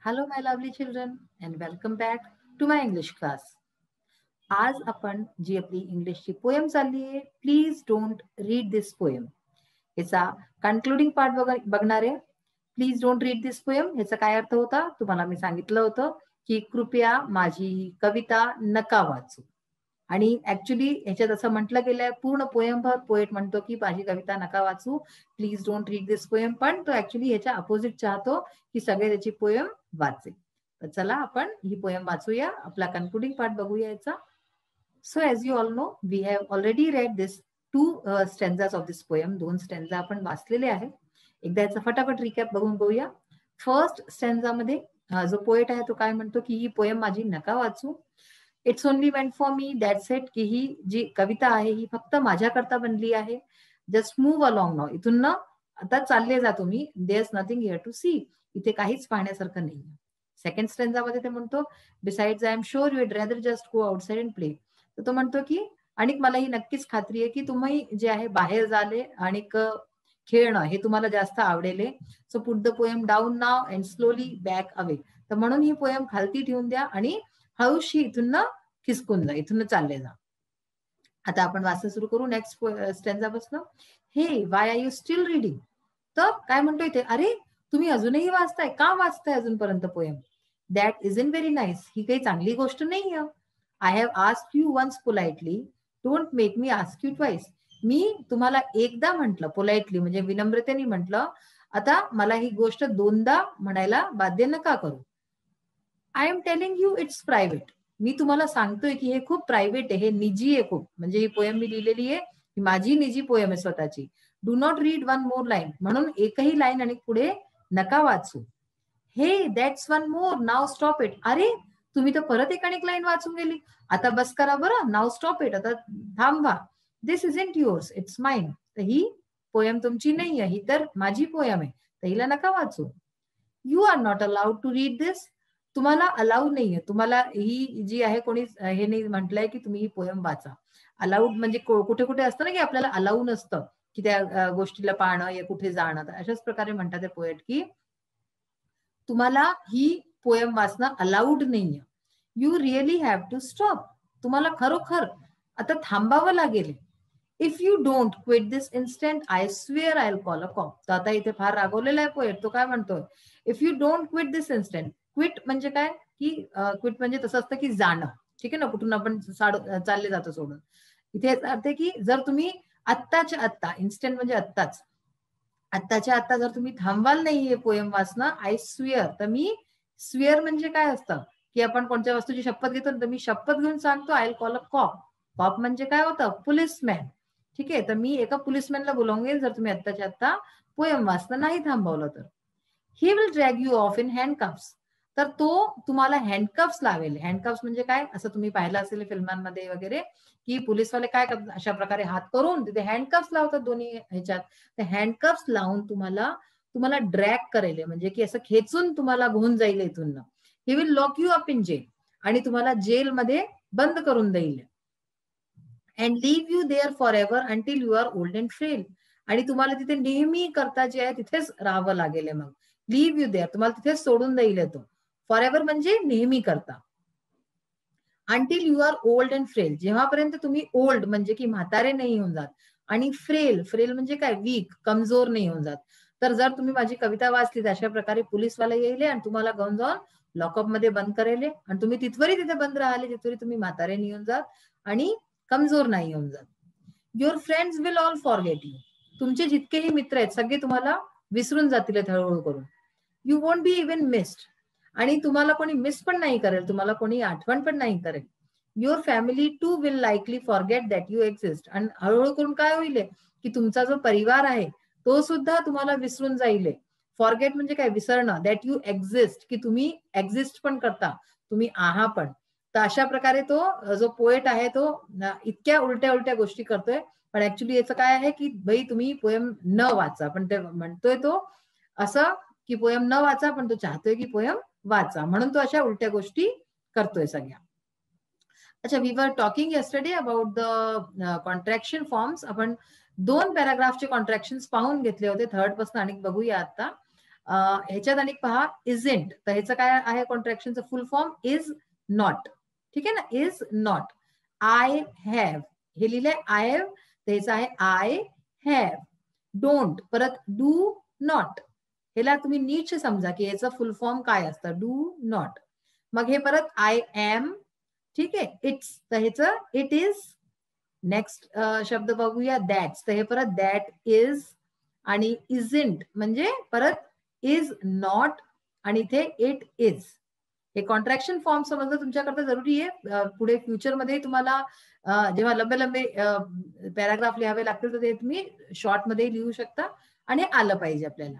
Hello, my lovely children, and welcome back to my English class. आज आपण जी आपली इंग्लिशची poem चालली आहे, please don't read this poem. याचा कन्क्लुडिंग पार्ट बघणार आहे. Please don't read this poem याचा काय अर्थ होता तुम्हाला मी सांगितलं होतं की कृपया माझी कविता नका वाचू. आणि ऍक्च्युली ह्याच्यात असं म्हटलं गेलंय पूर्ण पोएमभर पोएट म्हणतो की माझी कविता नका वाचू, please don't read this poem, पण तो ऍक्च्युली ह्याच्या अपोजिट चाहतो की सगळे त्याची पोएम वाचे. तर चला आपण ही पोएम वाचूया, आपला कन्क्लुडिंग पार्ट बघूया याचा. So as you all know, we have already read this two stanzas of this poem. दोन स्टॅन्झा आपण वाचलेले आहेत. एकदा याचा फटाफट रिकॅप बघून घेऊया. फर्स्ट स्टॅन्झा मध्ये जो पोएट आहे तो काय म्हणतो की ही पोएम माझी नका वाचू. It's only meant for me, that's it, की ही जी कविता आहे ही फक्त माझ्याकरता बनली आहे. जस्ट मूव्ह अलॉंग नाउ, इथून ना आता चालले जा तुम्ही, there's nothing here to see, इथे काहीच पाहण्यासारखं नाही. सेकंड स्टॅन्झा मध्ये ते म्हणतो besides I am sure you would rather just go outside and play. तर तो म्हणतो की आणि मला ही नक्कीच खात्री आहे की तुम्ही जे आहे बाहेर झाले आणि खेळणं हे तुम्हाला जास्त आवडेल. So put the poem down now and slowly back away. तर म्हणून ही पोएम खालती ठेवून द्या आणि हळूशी इथून खिसकून जा, इथून चालले जा. आता आपण वाचन सुरू करू. नेक्स्ट स्टॅन्झा पासून. Hey why are you still reading. तर काय म्हणतो इथे, अरे तुम्ही अजूनही वाचताय, का वाचताय अजूनपर्यंत poem? That is in very nice, ही काही चांगली गोष्ट नाही आहे. I have asked you once politely, don't make me ask you twice. मी तुम्हाला एकदा म्हटलं पोलाइटली म्हणजे विनम्रतेने म्हटलं, आता मला ही गोष्ट दोनदा म्हणायला बाध्य नका करू. I am telling you it's private. मी तुम्हाला सांगतोय की हे खूप प्रायव्हेट आहे, हे निजी आहे खूप. म्हणजे ही पोएम मी लिहिलेली आहे, ही माझी निजी पोएम आहे स्वतःची. Do not read one more line, म्हणून एकही लाईन आणि पुढे नका वाचू. हे that's one more, now stop it. अरे तुम्ही तर परत एक लाईन वाचून गेली, आता बस करा बरं, नाव स्टॉप इट, आता थांबा. This isn't yours, it's mine. तर ही पोएम तुमची नाही आहे, ही तर माझी पोएम आहे, तर हिला नका वाचू. You are not allowed to read this. तुम्हाला अलाउड नाहीये, तुम्हाला ही जी आहे कोणी हे नाही म्हटलंय की तुम्ही ही पोएम वाचा. अलाउड म्हणजे कुठे कुठे असतं ना की आपल्याला अलाउ नसतं की त्या गोष्टीला पाहणं या कुठे जाणं. तर अशाच प्रकारे म्हणतात ते पोएट की तुम्हाला ही पोएम वाचणं अलाउड नाहीये. You really have to stop. तुम्हाला खरोखर आता थांबावं लागेल. If you don't quit this instant I swear I will call a cop. तर आता इथे फार रागवलेला आहे पोएट. तो काय म्हणतोय, if you don't quit this instant. Quit म्हणजे काय की क्विट म्हणजे तसं असतं की जाणं, ठीक आहे ना, कुठून आपण चालले जातो सोडून. इथे अर्थ आहे की जर तुम्ही आत्ताच्या आत्ता, इन्स्टंट म्हणजे आत्ताच, आत्ताच्या आत्ता जर तुम्ही थांबवाल नाही हे पोएम वाचणं, आय स्वेअर. तर मी स्वेअर म्हणजे काय असतं की आपण कोणत्या वस्तूची शपथ घेतो, तर मी शपथ घेऊन सांगतो I will call a cop. Cop म्हणजे काय होतं, पोलिसमॅन. ठीक आहे, तर मी एका पोलिसमॅनला बोलावून जर तुम्ही आत्ताच्या आत्ता पोएम वाचणं नाही थांबवलं तर. He will drag you off in handcuffs. तर तो तुम्हाला हँडकफ्स लावेल. हँडकफ्स म्हणजे काय, असं तुम्ही पाहिलं असेल फिल्मांमध्ये वगैरे की पोलिसवाले काय करतात, अशा प्रकारे हात करून तिथे हँडकफ्स लावतात दोन्ही ह्याच्यात. ते हँडकफ्स लावून तुम्हाला ड्रॅग करेल, म्हणजे की असं खेचून तुम्हाला घेऊन जाईल इथून. He will lock you up in jail. आणि तुम्हाला जेलमध्ये बंद करून देईल. And leave you there for ever until you are old and frail. आणि तुम्हाला तिथे नेहमी करता जे आहे तिथेच राहावं लागेल. मग लिव्ह यू देअर, तुम्हाला तिथेच सोडून देईल येतो. फॉर एव्हर म्हणजे नेहमी करता. Until you are old and frail, जेव्हापर्यंत तुम्ही ओल्ड म्हणजे की म्हातारे नाही होऊन जात, आणि फ्रेल, फ्रेल म्हणजे काय, वीक, कमजोर नाही होऊन जात. तर जर तुम्ही माझी कविता वाचली तर अशा प्रकारे पोलीसवाला येईल आणि तुम्हाला घेऊन जाऊन लॉकअप मध्ये बंद करेल, आणि तुम्ही तिथवरी तिथे बंद राहिले, तिथवरी तुम्ही म्हातारे नाही होऊन जात आणि कमजोर नाही होऊन जात. Your friends will all forget you. तुमचे जितकेही मित्र आहेत सगळे तुम्हाला विसरून जातील हळूहळू करून. You won't be even missed. आणि तुम्हाला कोणी मिस पण नाही करेल, तुम्हाला कोणी आठवण पण नाही करेल. Your family too will likely forget that you exist. आणि हळूहळू करून काय होईल की तुमचा जो परिवार आहे तो सुद्धा तुम्हाला विसरून जाईल. फॉरगेट म्हणजे काय, विसरणं. दॅट यू एक्झिस्ट, की तुम्ही एक्झिस्ट पण करता, तुम्ही आहा पण. तर अशा प्रकारे तो जो पोएट आहे तो इतक्या उलट्या उलट्या गोष्टी करतोय. पण ऍक्च्युली याचं काय आहे की भाई तुम्ही पोएम न वाचा, पण ते म्हणतोय तो असं की पोएम न वाचा, पण तो चाहतोय की पोएम वाचा, म्हणून तो अशा उलट्या गोष्टी करतोय सगळ्या. अच्छा, we were talking yesterday about the contraction forms. आपण 2 पॅराग्राफचे कॉन्ट्रॅक्शन पाहून घेतले होते. थर्ड पासून आणि बघूया आता. ह्याच्यात आणि पहा इजंट, तर ह्याचं काय आहे कॉन्ट्रॅक्शनचं फुल फॉर्म इज नॉट. ठीक आहे ना, इज नॉट. आय हॅव हे लिहिलंय आय हॅव, तर ह्याचं आहे आय हॅव. डोंट परत डू नॉट, ह्याला तुम्ही नीट समजा की याचं फुल फॉर्म काय असतं, डू नॉट. मग हे परत आय एम. ठीक आहे, इट्स, तर ह्याचं इट इज. नेक्स्ट शब्द बघूया दॅट्स, तर हे परत दॅट इज. आणि इजंट म्हणजे परत इज नॉट आणि इथे इट इज. हे कॉन्ट्रॅक्शन फॉर्म समजणं तुमच्याकरता जरुरी आहे. पुढे फ्युचरमध्ये तुम्हाला जेव्हा लंबे लंबे पॅराग्राफ लिहावे लागतील तर ते तुम्ही शॉर्टमध्ये लिहू शकता आणि आलं पाहिजे आपल्याला.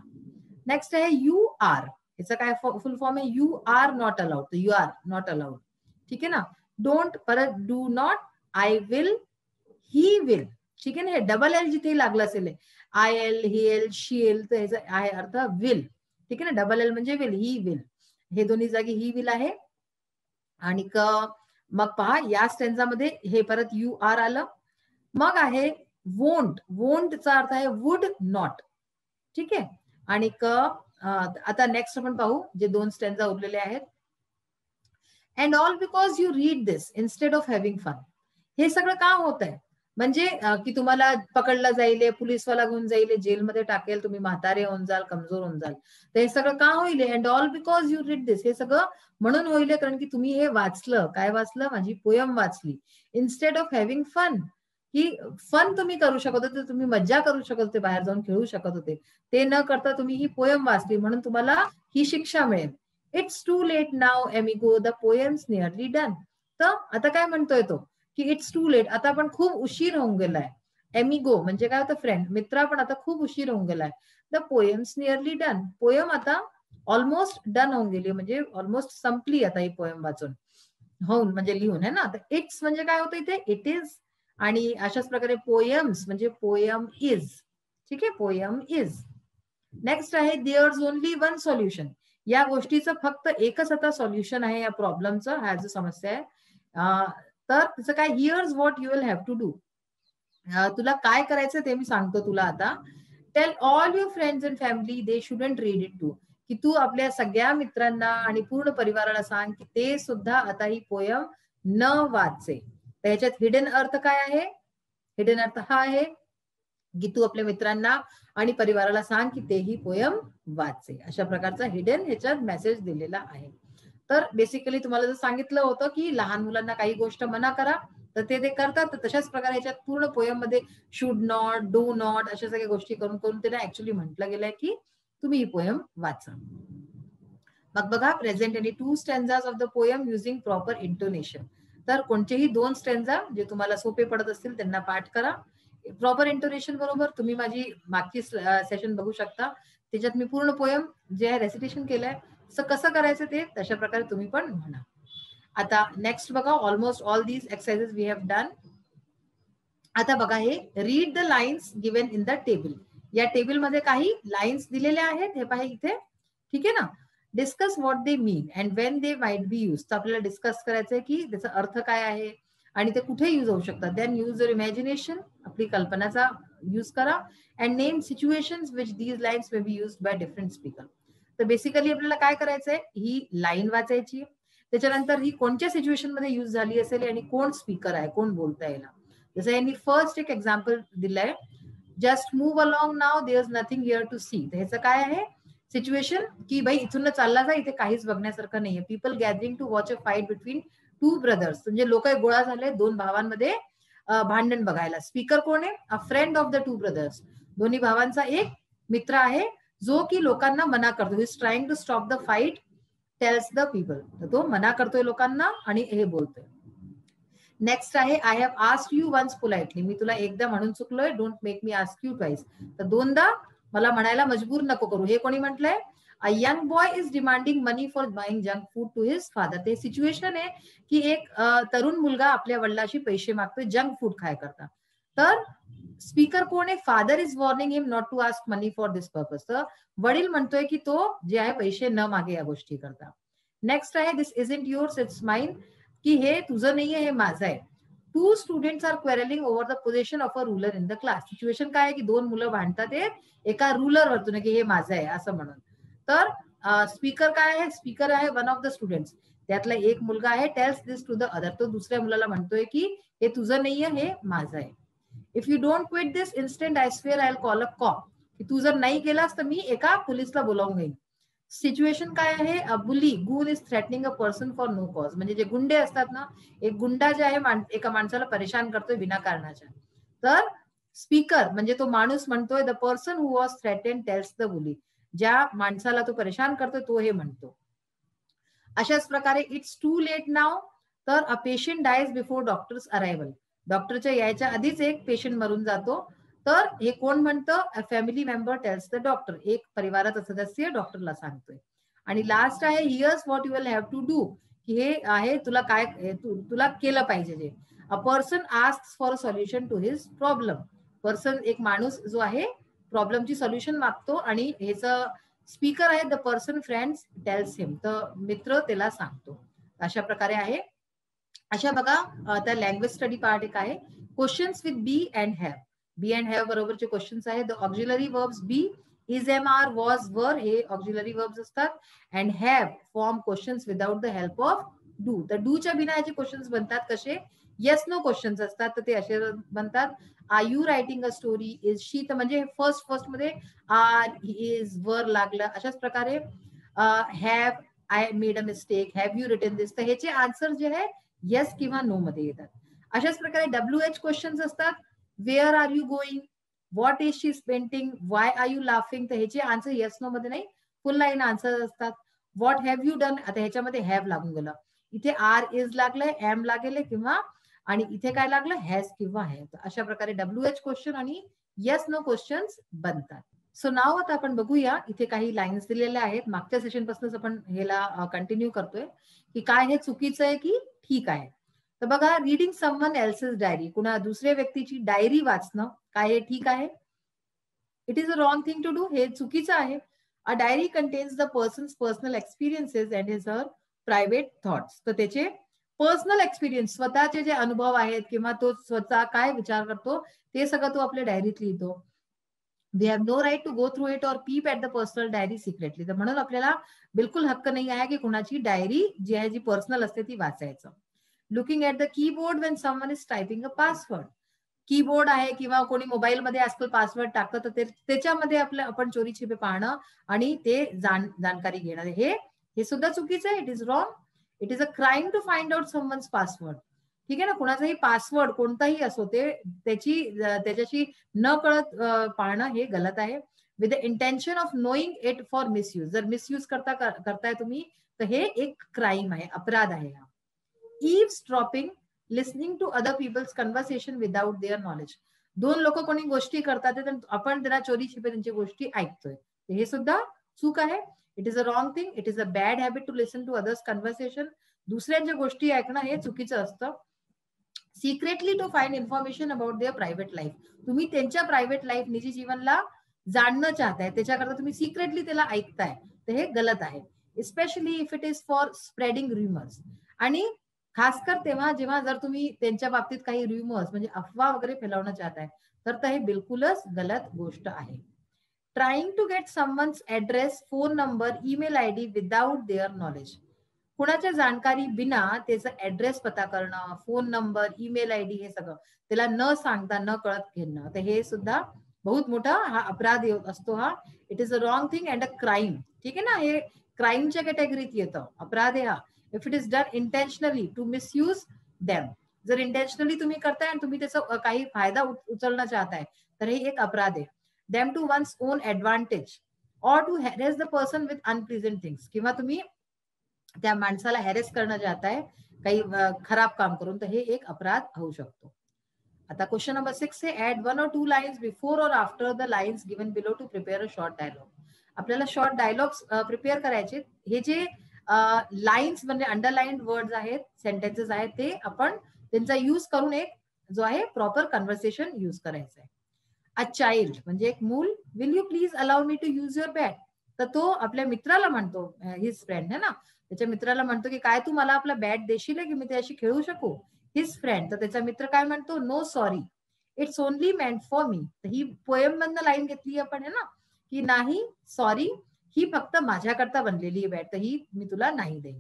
नेक्स्ट आहे यू आर, याचा काय फुल फॉर्म आहे, यू आर नॉट अलाउड, तर यू आर नॉट अलाउड. ठीक आहे ना. डोंट परत do not. I will, he will. ठीक आहे ना, हे डबल एल जिथे लागलं असेल, I L, he L, she L, तर ह्याचा आहे अर्थ विल. ठीक आहे ना, डबल एल म्हणजे विल, ही विल. हे दोन्ही जागी ही विल आहे. आणि मग पहा या स्टेन्झामध्ये हे परत यू आर आलं. मग आहे वोंट, वोंटचा अर्थ आहे वुड नॉट. ठीक आहे. आणि आता नेक्स्ट आपण पाहू जे दोन स्टेन्झा उरलेले आहेत. And all because you read this instead of having fun. हे सगळं का होत आहे, म्हणजे की तुम्हाला पकडलं जाईल, पोलिसवाला घेऊन जाईल, जेलमध्ये टाकेल, तुम्ही म्हातारे होऊन जाल, कमजोर होऊन जाल. तर हे सगळं का होईल, and all because you read this, हे सगळं म्हणून होईल कारण की तुम्ही हे वाचलं. काय वाचलं, माझी पोयम वाचली. इन्स्टेड ऑफ हॅव्हिंग फन, की फन तुम्ही करू शकत होते, तुम्ही मज्जा करू शकत होते, बाहेर जाऊन खेळू शकत होते, ते न करता तुम्ही ही पोयम वाचली म्हणून तुम्हाला ही शिक्षा मिळेल. It's too late now amigo, the poem's nearly done. तर आता काय म्हणतोय तो की इट्स टू लेट, आता पण खूप उशीर होऊन गेलाय. एमिगो म्हणजे काय होतं, फ्रेंड, मित्र, पण आता खूप उशीर होऊन गेलाय. The poem's nearly done, poem आता ऑलमोस्ट डन होऊन गेली, म्हणजे ऑलमोस्ट संपली आता ही पोयम वाचून, होऊन म्हणजे लिहून आहे ना. तर इट्स म्हणजे काय होतं इथे, इट इज. आणि अशाच प्रकारे पोयम्स म्हणजे पोयम इज. ठीक आहे, पोयम इज. नेक्स्ट आहे देअर्स ओनली वन सोल्युशन, या गोष्टीचं फक्त एकच आता सोल्युशन आहे या प्रॉब्लेमचं, हा जो समस्या आहे. तर तिचं काय, here's what you will have to do, तुला काय करायचं ते मी सांगतो तुला आता. Tell all your friends and family they shouldn't read it too, की तू आपल्या सगळ्या मित्रांना आणि पूर्ण परिवाराला सांग की ते सुद्धा आता ही पोयम न वाचे. तर ह्याच्यात हिडन अर्थ काय आहे, हिडन अर्थ हा आहे की तू आपल्या मित्रांना आणि परिवाराला सांग की ते ही पोयम वाचे. अशा प्रकारचा हिडन ह्याच्यात मेसेज दिलेला आहे. तर बेसिकली तुम्हाला जर सांगितलं होतं की लहान मुलांना काही गोष्ट मना करा तर ते करतात, तर तशाच प्रकारे ह्याच्यात पूर्ण पोयम मध्ये शुड नॉट, डू नॉट अशा सगळ्या गोष्टी करून करून त्यांना ऍक्च्युअली म्हटलं गेलंय की तुम्ही ही पोयम वाचा. मग बघा, present any two stanzas of the poem using proper intonation. तर कोणतेही दोन स्टॅन्झा जे तुम्हाला सोपे पडत असतील त्यांना पाठ करा प्रॉपर इंटोनेशन बरोबर. तुम्ही माझी मागची सेशन बघू शकता, त्याच्यात मी पूर्ण पोयम जे आहे रेसिटेशन केलंय, कसं करायचं ते तशा प्रकारे तुम्ही पण म्हणा. आता नेक्स्ट बघा, almost all these exercises we have done. आता बघा हे read the lines given in the table, या टेबल मध्ये काही लाईन्स दिलेल्या आहेत, हे पहा इथे. ठीक आहे ना. Discuss what they mean and when they might be use, तर आपल्याला डिस्कस करायचंय की त्याचा अर्थ काय आहे आणि ते कुठे यूज होऊ शकतात. देन यूज युअर इमॅजिनेशन, आपली कल्पनाचा यूज करा. And name situations which these lines may be used by different speaker. तर बेसिकली आपल्याला काय करायचंय, ही लाईन वाचायची, त्याच्यानंतर ही कोणत्या सिच्युएशन मध्ये यूज झाली असेल आणि कोण स्पीकर आहे, कोण बोलता येईल. जसं यांनी फर्स्ट एक एक्झाम्पल दिलंय, just move along now there is nothing here to see. ह्याचं काय आहे सिच्युएशन, की भाई इथून चालला जा, इथे काहीच बघण्यासारखं नाहीये. People gathering to watch a fight between two brothers, म्हणजे लोक गोळा झाले दोन भावांमध्ये भांडण बघायला. स्पीकर कोण आहे, अ friend of the two brothers, दोन्ही भावांचा एक मित्र आहे जो की लोकांना मना करतो. He is trying to stop the fight tells the people, तर तो मना करतोय लोकांना आणि हे बोलतोय. नेक्स्ट आहे I have asked you once politely, मी तुला एकदा म्हणून चुकलोय, don't make me ask you twice, तर दोनदा मला म्हणायला मजबूर नको करू. हे कोणी म्हटलंय, a young boy is demanding money for buying junk food to his father. ते सिच्युएशन आहे की एक तरुण मुलगा आपल्या वडिलांशी पैसे मागतोय जंक फूड खाय करता. तर स्पीकर कोण आहे, father is warning him not to ask money for this purpose, तर वडील म्हणतोय की तो जे आहे पैसे न मागे या गोष्टी करता. नेक्स्ट आहे this isn't yours it's mine, की हे तुझं नाहीये, हे माझं आहे. Two students are quarreling over the position of a ruler in the class. Situation काय आहे की दोन मुलं भांडतात एका रुलर वरतून की हे माझं आहे असं म्हणून. तर स्पीकर काय आहे, स्पीकर आहे वन ऑफ द स्टुडंट्स, त्यातला एक मुलगा आहे, tells this to the other, तो दुसऱ्या मुलाला म्हणतोय की हे तुझं नाहीये, हे माझं आहे. If you don't quit this instant I swear I will call a cop, की तू जर नाही केलास तर मी एका पोलिसला बोलावून घेईन. सिच्युएशन काय आहे, bully goon is threatening a person for no cause, म्हणजे जे गुंडे असतात ना, एक गुंडा जे आहे एका माणसाला परेशान करतोय विनाकारणाच्या. तर स्पीकर म्हणजे तो माणूस म्हणतोय the person who was threaten tells the बुली, ज्या माणसाला तो परेशान करतोय तो हे म्हणतो. अशाच प्रकारे इट्स टू लेट नाव, तर a patient dyes before doctors arrival, डॉक्टरच्या यायच्या आधीच एक पेशंट मरून जातो. तर हे कोण म्हणतं, a family member tells the doctor, एक परिवाराचा सदस्य डॉक्टरला सांगतोय. आणि लास्ट आहे here's what you will have to do, की हे आहे तुला काय तुला केलं पाहिजे. जे a person asks for a solution to his problem, person एक माणूस जो आहे प्रॉब्लेमची सोल्युशन मागतो, आणि ह्याचं स्पीकर आहे the person friends tells him, तर मित्र त्याला सांगतो. अशा प्रकारे आहे. अशा बघा आता लँग्वेज स्टडी पार्ट एक आहे, questions with be and have. Be and have बरोबरचे क्वेश्चन्स आहेत. The auxiliary verbs be, is, am, are, was, were हे ऑक्झिलरी वर्ब्स असतात. And have form questions without the help of do. तर डूच्या बिना याचे क्वेश्चन्स बनतात कसे, येस नो क्वेश्चन्स असतात, तर ते असे बनतात. Are you writing a story, is she, तर म्हणजे फर्स्ट मध्ये आर, इज, वर लागलं. अशाच प्रकारे have, I made a mistake, have you written this, तर ह्याचे आन्सर जे आहे येस किंवा नो मध्ये येतात. अशाच प्रकारे डब्ल्यू एच क्वेश्चन्स असतात. Where are you going, what is she painting, why are you laughing, तर ह्याचे आन्सर येस नो मध्ये नाही, फुल लाईन आन्सर असतात. व्हॉट हॅव यू डन, आता ह्याच्यामध्ये हॅव लागून गेलं, इथे आर इज लागलंय, एम लागेल किंवा, आणि इथे काय लागलं, हॅज किंवा हॅव. अशा प्रकारे डब्ल्यू एच क्वेश्चन आणि येस नो क्वेश्चन्स बनतात. सो नाव आता आपण बघूया, इथे काही लाईन्स दिलेल्या आहेत, मागच्या सेशन पासूनच आपण ह्याला कंटिन्यू करतोय की काय हे चुकीचं आहे की ठीक आहे. तर बघा, रिडिंग समवन एल्सेस डायरी, कुणा दुसऱ्या व्यक्तीची डायरी वाचणं, काय हे ठीक आहे, it is a wrong thing to do, हे चुकीचं आहे. A diary contains the person's personal experiences and his her private thoughts, तर त्याचे पर्सनल एक्सपिरियन्स, स्वतःचे जे अनुभव आहेत किंवा तो स्वतः काय विचार करतो ते सगळं तो आपल्या डायरीत लिहितो. We have no right to go through it or peep at the personal diary secretly, तर म्हणून आपल्याला बिलकुल हक्क नाही आहे की कुणाची डायरी जी आहे जी पर्सनल असते ती वाचायचं. Looking at the keyboard Wien someone is typing a password, keyboard आहे किंवा कोणी मोबाईलमध्ये आजकाल पासवर्ड टाकतं, तर त्याच्यामध्ये आपलं आपण चोरी छिपे पाहणं आणि ते जाणकारी घेणं, हे सुद्धा चुकीचं आहे. It is wrong. It is a crime to find out someone's password. ठीक आहे ना, कुणाचाही पासवर्ड कोणताही असो ते त्याच्याशी न कळत पाहणं हे गलत आहे. With the intention of knowing it for misuse, जर मिसयूज करताय तुम्ही तर हे एक क्राईम आहे, अपराध आहे हा. eavesdropping, listening to other people's conversation without their knowledge, दोन लोक कोणी गोष्टी करतात आपण त्यांना चोरी छिपे त्यांची गोष्टी ऐकतोय, हे सुद्धा चूक आहे. It is a wrong thing, it is a bad habit to listen to others conversation, दुसऱ्यांच्या गोष्टी ऐकणं हे चुकीचं असतं. Secretly to find information about their private life, तुम्ही त्यांच्या प्रायव्हेट लाईफ निजी जीवनला जाणणं चाहताय, त्याच्याकरता तुम्ही सिक्रेटली त्याला ऐकताय, तर हे गलत आहे. Specially if it is for spreading rumors, आणि खासकर तेव्हा जेव्हा जर तुम्ही त्यांच्या बाबतीत काही rumors म्हणजे अफवा वगैरे फैलावणं चाहताय, तर हे बिलकुलच गलत गोष्ट आहे. Trying to get someone's address, phone number, email ID without their knowledge, कुणाच्या जाणकारी बिना त्याचा ऍड्रेस पता करणं, फोन नंबर, ईमेल आयडी हे सगळं त्याला न सांगता न कळत घेणं, तर हे सुद्धा बहुत मोठा हा अपराध असतो हा. It is a wrong thing and a crime. ठीक आहे ना, हे क्राईमच्या कॅटेगरीत येतं, अपराध आहे हा. If it is done intentionally to misuse them, जर इंटेन्शनली तुम्ही करताय आणि तुम्ही त्याचा काही फायदा उचलणं चाहताय, तर हे एक अपराध आहे. Them to one's own advantage or to harass the person with unpleasant things, किंवा तुम्ही त्या माणसाला हॅरेस करणं जाताय काही खराब काम करून, तर हे एक अपराध होऊ शकतो. आता क्वेश्चन नंबर 6 आहे, add 1 or 2 lines before or after the lines given below to prepare a short dialogue. आपल्याला शॉर्ट डायलॉग्स प्रिपेअर करायचे. हे जे लाईन्स म्हणजे अंडरलाईन्ड वर्ड्स आहेत, सेंटेन्सेस आहेत, ते आपण त्यांचा यूज करून एक जो आहे प्रॉपर कन्व्हर्सेशन यूज करायचं आहे. अ चाइल्ड म्हणजे एक मूल, will you please allow me to use your bat, तर तो आपल्या मित्राला म्हणतो, हिज फ्रेंड है ना, त्याच्या मित्राला म्हणतो की काय तू मला आपला बॅट देशील की मी त्याशी खेळू शकू. हिज फ्रेंड, तर त्याचा मित्र काय म्हणतो, no sorry, it's only meant for me. तर ही पोएम मधनं लाईन घेतली आपण है ना, की नाही सॉरी, ही फक्त माझ्याकरता बनलेली बॅट, तर ही मी तुला नाही देईन.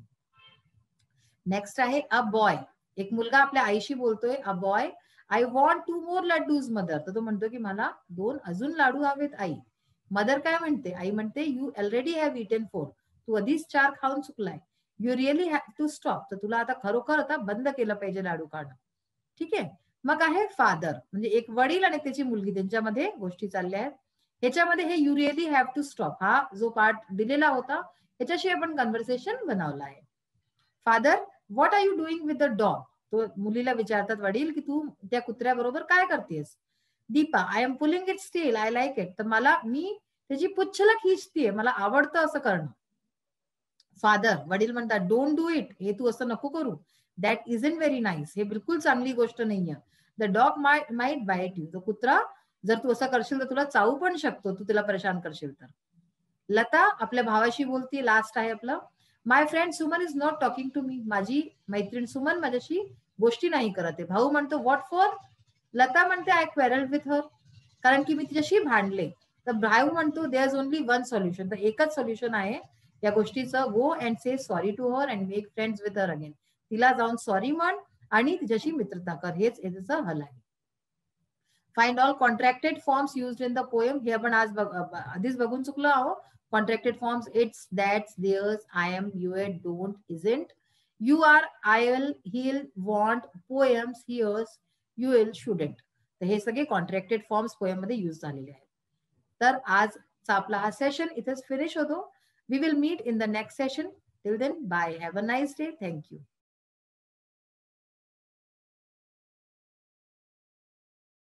नेक्स्ट आहे अ बॉय. एक मुलगा आपल्या आईशी बोलतोय, a boy I want 2 more laddoos mother. तर तो म्हणतो की मला 2 अजून लाडू हवेत आई. मदर काय म्हणते? आई म्हणते यू ऑलरेडी हॅव इटन 4. तू आधीच 4 खाऊन चुकलाय. You really have to stop. तर तुला आता खरोखर आता बंद केलं पाहिजे लाडू खाणं. ठीक आहे. मग आहे फादर, म्हणजे एक वडील आणि त्याची मुलगी, त्यांच्यामध्ये गोष्टी चालल्या आहेत. ह्याच्यामध्ये हे you really have to stop हा जो पार्ट दिलेला होता ह्याच्याशी आपण कन्व्हर्सेशन बनवला आहे. Father what are you doing with the dog. तो मुलीला विचारतात वडील की तू त्या कुत्र्याबरोबर काय करतेस. Deepa I am pulling it still I like it. तर मी त्याची पुच्छला खिचतीये, मला आवडतं असं करणं. फादर वडील म्हणतात डोंट डू इट. हे तू असं नको करू. That isn't very nice. हे बिलकुल चांगली गोष्ट नाहीये. The dog might bite you. तो कुत्रा जर तू असं करशील तर तुला चावू पण शकतो, तू तिला परेशान करशील तर. लता आपल्या भावाशी बोलती. लास्ट आहे आपलं my friend Suman is not talking to me. माझी मैत्रीण सुमन माझ्याशी गोष्टी नाही करत आहे. भाऊ म्हणतो व्हॉट फॉर. लता म्हणते आय क्वेरल विथ हर. कारण की मी तिच्याशी भांडले. तर भाऊ म्हणतो there is only one solution. तर एकच सोल्युशन आहे या गोष्टीचं. Go and say sorry to her and make friends with her again. तिला जाऊन सॉरी म्हण आणि तिच्याशी मित्रता कर. हेच याचं हल आहे. Find all contracted forms used in the poem. हे आपण आज आधीच बघून चुकलो आहोत. Contracted forms it's, that's, theirs, I am, you, don't, isn't, you are, I'll, he'll, want, poems, here's, you will, shouldn't. तर हे सगळे कॉन्ट्रॅक्टेड फॉर्म्स पोएम मध्ये यूज झालेले आहेत. तर आजचा आपला हा सेशन इथेच फिनिश होतो. We will meet in the next session. Till then bye. Have a nice day. Thank you.